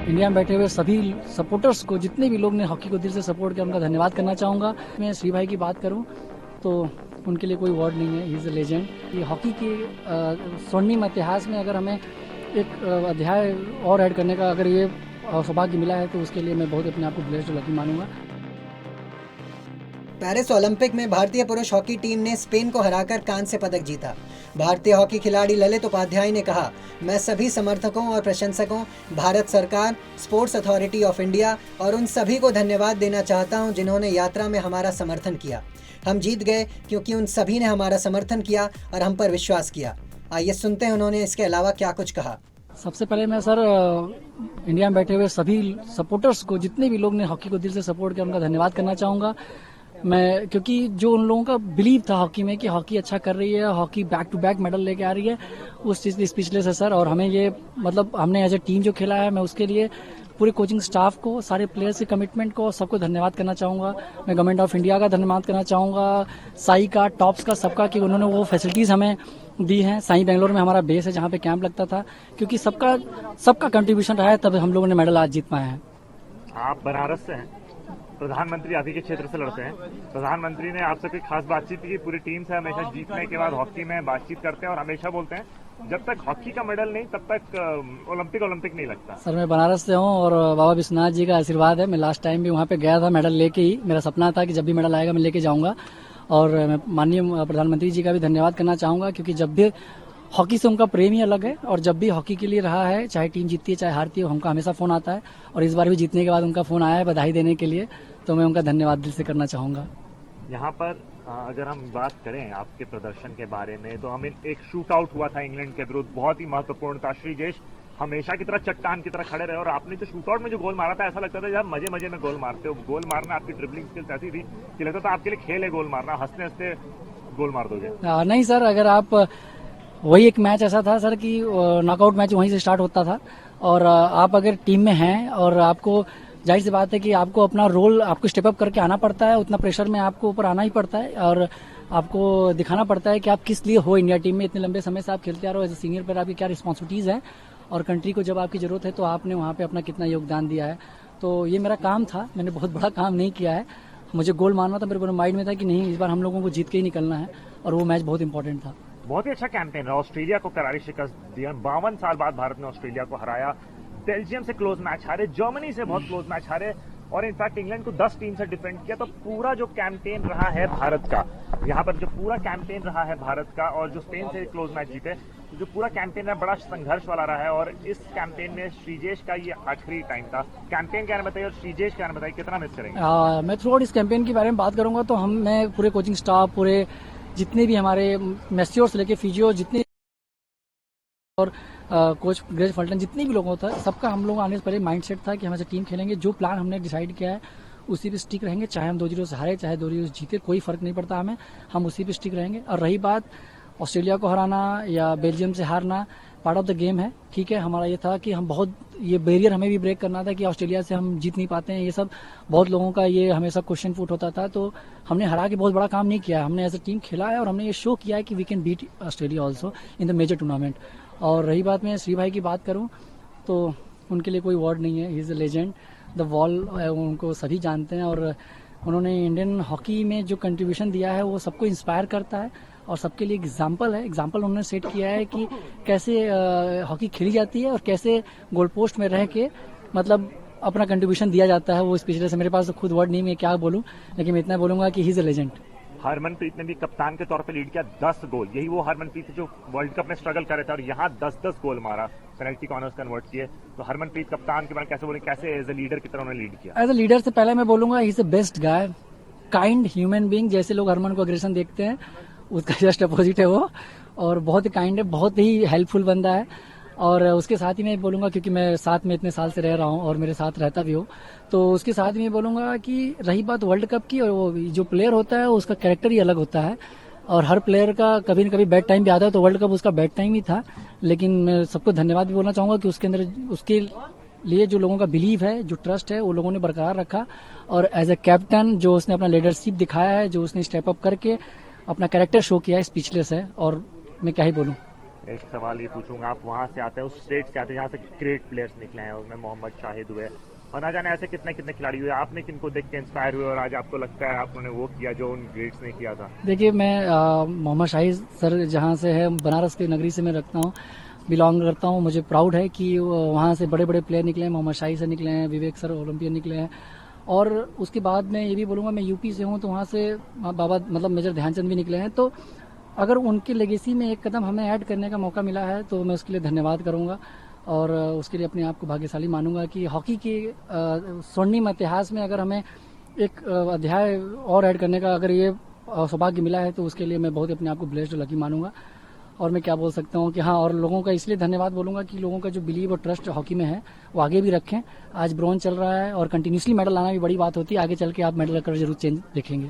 India में बैठे हुए सभी सपोर्टर्स को, जितने भी लोग ने हॉकी को दिल से सपोर्ट किया, उनका धन्यवाद करना चाहूँगा। मैं श्री भाई की बात करूँ तो उनके लिए कोई वर्ड नहीं है, ही इज़ अ लेजेंड। ये हॉकी के स्वर्णिम इतिहास में अगर हमें एक अध्याय और ऐड करने का अगर ये सौभाग्य मिला है तो उसके लिए मैं बहुत अपने आप को ब्लेस्ड और लकी मानूंगा। पेरिस ओलंपिक में भारतीय पुरुष हॉकी टीम ने स्पेन को हराकर कांस्य पदक जीता। भारतीय हॉकी खिलाड़ी ललित उपाध्याय ने कहा, मैं सभी समर्थकों और प्रशंसकों, भारत सरकार, स्पोर्ट्स अथॉरिटी ऑफ इंडिया और उन सभी को धन्यवाद देना चाहता हूं जिन्होंने यात्रा में हमारा समर्थन किया। हम जीत गए क्योंकि उन सभी ने हमारा समर्थन किया और हम पर विश्वास किया। आइए सुनते हैं उन्होंने इसके अलावा क्या कुछ कहा। सबसे पहले मैं सर इंडिया में बैठे हुए सभी सपोर्टर्स को, जितने भी लोग ने हॉकी को दिल से सपोर्ट किया, उनका धन्यवाद करना चाहूँगा मैं, क्योंकि जो उन लोगों का बिलीव था हॉकी में कि हॉकी अच्छा कर रही है, hockey back to back medal लेके आ रही है, उस चीज़ की स्पीचलेस है सर। और हमें ये मतलब हमने एज ए टीम जो खेला है, मैं उसके लिए पूरे कोचिंग स्टाफ को, सारे प्लेयर्स के कमिटमेंट को, सबको धन्यवाद करना चाहूँगा। मैं गवर्नमेंट ऑफ इंडिया का धन्यवाद करना चाहूँगा, साई का, टॉप्स का, सबका, कि उन्होंने वो फैसिलिटीज़ हमें दी हैं। साई बेंगलोर में हमारा बेस है जहाँ पे कैंप लगता था, क्योंकि सबका कंट्रीब्यूशन रहा है, तब हम लोगों ने मेडल आज जीत पाए हैं। आप बनारस से हैं, प्रधानमंत्री आप ही के क्षेत्र से लड़ते हैं। प्रधानमंत्री ने आपसे कोई खास बातचीत की? पूरी टीम से हमेशा जीतने के बाद हॉकी में बातचीत करते हैं और हमेशा बोलते हैं जब तक हॉकी का मेडल नहीं तब तक ओलंपिक नहीं लगता। सर मैं बनारस से हूँ और बाबा विश्वनाथ जी का आशीर्वाद है। मैं लास्ट टाइम भी वहाँ पे गया था मेडल लेके ही। मेरा सपना था कि जब भी मेडल आएगा मैं लेके जाऊँगा। और मैं माननीय प्रधानमंत्री जी का भी धन्यवाद करना चाहूँगा, क्योंकि जब भी हॉकी से उनका प्रेम ही अलग है और जब भी हॉकी के लिए रहा है, चाहे टीम जीतती है चाहे हारती है, हमका हमेशा फ़ोन आता है और इस बार भी जीतने के बाद उनका फ़ोन आया है बधाई देने के लिए, तो मैं उनका धन्यवाद दिल से करना चाहूँगा। यहाँ पर अगर हम बात करें आपके प्रदर्शन के बारे में, तो हमें एक शूट आउट हुआ था इंग्लैंड के विरुद्ध, बहुत ही महत्वपूर्ण था। श्रीजेश हमेशा की तरह चट्टान की तरह खड़े रहे और आपने जो शूट आउट में जो गोल मारा था, ऐसा लगता था जब मजे मजे में गोल मारते हो। गोल मारना आपकी ड्रिबलिंग स्किल्स ऐसी थी कि लगता था आपके लिए खेल है गोल मारना, हंसते हंसते गोल मार दोगे। नहीं सर, अगर आप वही एक मैच ऐसा था सर कि नॉकआउट मैच वहीं से स्टार्ट होता था और आप अगर टीम में हैं और आपको जाहिर सी बात है कि आपको अपना रोल आपको स्टेप अप करके आना पड़ता है, उतना प्रेशर में आपको ऊपर आना ही पड़ता है और आपको दिखाना पड़ता है कि आप किस लिए हो इंडिया टीम में। इतने लंबे समय से आप खेलते आ रहे हो, एज ए सीनियर प्लेयर आपकी क्या रिस्पॉन्सिबिलिटीज है और कंट्री को जब आपकी जरूरत है तो आपने वहाँ पे अपना कितना योगदान दिया है। तो ये मेरा काम था, मैंने बहुत बड़ा काम नहीं किया है। मुझे गोल मारना था, मेरे को माइंड में था कि नहीं, इस बार हम लोगों को जीत के ही निकलना है और वो मैच बहुत इंपॉर्टेंट था। बहुत ही अच्छा कैंपेन रहा, ऑस्ट्रेलिया को करारी शिकस्त दिया। 52 साल बाद भारत ने ऑस्ट्रेलिया को हराया, बेल्जियम से क्लोज मैच हारे, जर्मनी से बहुत क्लोज मैच हारे और इनफैक्ट इंग्लैंड को 10 टीम से डिफेंड किया। तो पूरा जो कैंपेन रहा है भारत का, यहाँ पर जो पूरा कैंपेन रहा है भारत का और जो स्पेन से क्लोज मैच जीते, तो जो पूरा कैंपेन है बड़ा संघर्ष वाला रहा है और इस कैंपेन में श्रीजेश का ये आखिरी टाइम था। कैंपेन क्या बताइए और श्रीजेश क्या बताइए, कितना मिस करेंगे? मैं थ्रू आउट इस कैंपेन के बारे में बात करूंगा तो मैं पूरे कोचिंग स्टाफ, पूरे जितने भी हमारे मैस्योर से लेके फिजियो, जितने और कोच ग्रेज फल्टन, जितने भी लोग होता है, सबका हम लोग आने से पहले माइंडसेट था कि हम ऐसे टीम खेलेंगे। जो प्लान हमने डिसाइड किया है उसी पे स्टिक रहेंगे, चाहे हम 2-0 से हारे चाहे 2-0 से जीते, कोई फर्क नहीं पड़ता हमें, हम उसी पे स्टिक रहेंगे। और रही बात ऑस्ट्रेलिया को हराना या बेल्जियम से हारना, पार्ट ऑफ द गेम है, ठीक है। हमारा ये था कि हम बहुत, ये बैरियर हमें भी ब्रेक करना था कि ऑस्ट्रेलिया से हम जीत नहीं पाते हैं, ये सब बहुत लोगों का ये हमेशा क्वेश्चन पुट होता था। तो हमने हरा के बहुत बड़ा काम नहीं किया है, हमने एज ए टीम खेला है और हमने ये शो किया है कि we can beat Australia also in the major tournament. और रही बात, मैं श्री भाई की बात करूं तो उनके लिए कोई वर्ड नहीं है, he is a legend, the wall, उनको सभी जानते हैं और उन्होंने इंडियन हॉकी में जो कंट्रीब्यूशन दिया है वो सबको इंस्पायर करता है और सबके लिए एग्जाम्पल है। एग्जाम्पल उन्होंने सेट किया है कि कैसे हॉकी खेली जाती है और कैसे गोल पोस्ट में रह के मतलब अपना कंट्रीब्यूशन दिया जाता है। वो स्पेशलिस्ट है, मेरे पास तो खुद वर्ड नहीं, मैं क्या बोलूँ, लेकिन मैं इतना बोलूंगा कि he is a legend. Harmanpreet ने भी कप्तान के तौर पे लीड किया, 10 गोल। यही वो हरमनप्रीत जो वर्ल्ड कप में स्ट्रगल कर रहे थे और यहाँ 10-10 गोल मारा, पेनल्टी कॉर्नर्स कन्वर्ट किए। तो हरमनप्रीत कप्तान के बारे में कैसे बोले, कैसे एज ए लीडर की तरह उन्होंने लीड किया? एज ए लीडर से पहले मैं बोलूंगा he is the best guy, kind human being. जैसे लोग हरमन को अग्रेशन देखते हैं उसका जस्ट अपोजिट है वो, और बहुत ही काइंड है, बहुत ही हेल्पफुल बंदा है। और उसके साथ ही मैं बोलूंगा, क्योंकि मैं साथ में इतने साल से रह रहा हूँ और मेरे साथ रहता भी हो, तो उसके साथ ही मैं बोलूंगा कि रही बात वर्ल्ड कप की, और वो जो प्लेयर होता है उसका कैरेक्टर ही अलग होता है और हर प्लेयर का कभी न कभी बैड टाइम भी आता है, तो वर्ल्ड कप उसका बैड टाइम ही था। लेकिन मैं सबको धन्यवाद भी बोलना चाहूंगा कि उसके अंदर उसके लिए जो लोगों का बिलीव है, जो ट्रस्ट है, वो लोगों ने बरकरार रखा और एज ए कैप्टन जो उसने अपना लीडरशिप दिखाया है, जो उसने स्टेप अप करके अपना कैरेक्टर शो किया है, स्पीचलेस है और मैं क्या ही बोलूं। एक सवाल ये पूछूंगा, आप वहां से आते हैं, उस स्टेट से आते हैं जहाँ से ग्रेट प्लेयर्स निकले हैं, उसमें मोहम्मद शाहिद हुए और ना जाने ऐसे कितने कितने खिलाड़ी हुए, आपने किनको देख के इंस्पायर हुए और आज आपको लगता है आपने वो किया जो उन ग्रेट्स ने किया था? देखिए, मैं मोहम्मद शाहिद सर जहाँ से है, बनारस की नगरी से मैं रखता हूँ, बिलोंग करता हूँ। मुझे प्राउड है कि वहाँ से बड़े बड़े प्लेयर निकले हैं, मोहम्मद शाहिद से निकले हैं, विवेक सर ओलंपियन निकले हैं। और उसके बाद मैं ये भी बोलूँगा, मैं यूपी से हूँ, तो वहाँ से बाबा मतलब मेजर ध्यानचंद भी निकले हैं। तो अगर उनके लेगेसी में एक कदम हमें ऐड करने का मौका मिला है तो मैं उसके लिए धन्यवाद करूँगा और उसके लिए अपने आप को भाग्यशाली मानूंगा कि हॉकी के स्वर्णिम इतिहास में अगर हमें एक अध्याय और ऐड करने का अगर ये सौभाग्य मिला है तो उसके लिए मैं बहुत अपने आप को ब्लेस्ड और लकी मानूंगा। और मैं क्या बोल सकता हूँ कि हाँ, और लोगों का इसलिए धन्यवाद बोलूंगा कि लोगों का जो बिलीव और ट्रस्ट हॉकी में है वो आगे भी रखें। आज ब्रॉन्ज चल रहा है और कंटिन्यूसली मेडल लाना भी बड़ी बात होती है, आगे चल के आप मेडल का जरूर चेंज देखेंगे।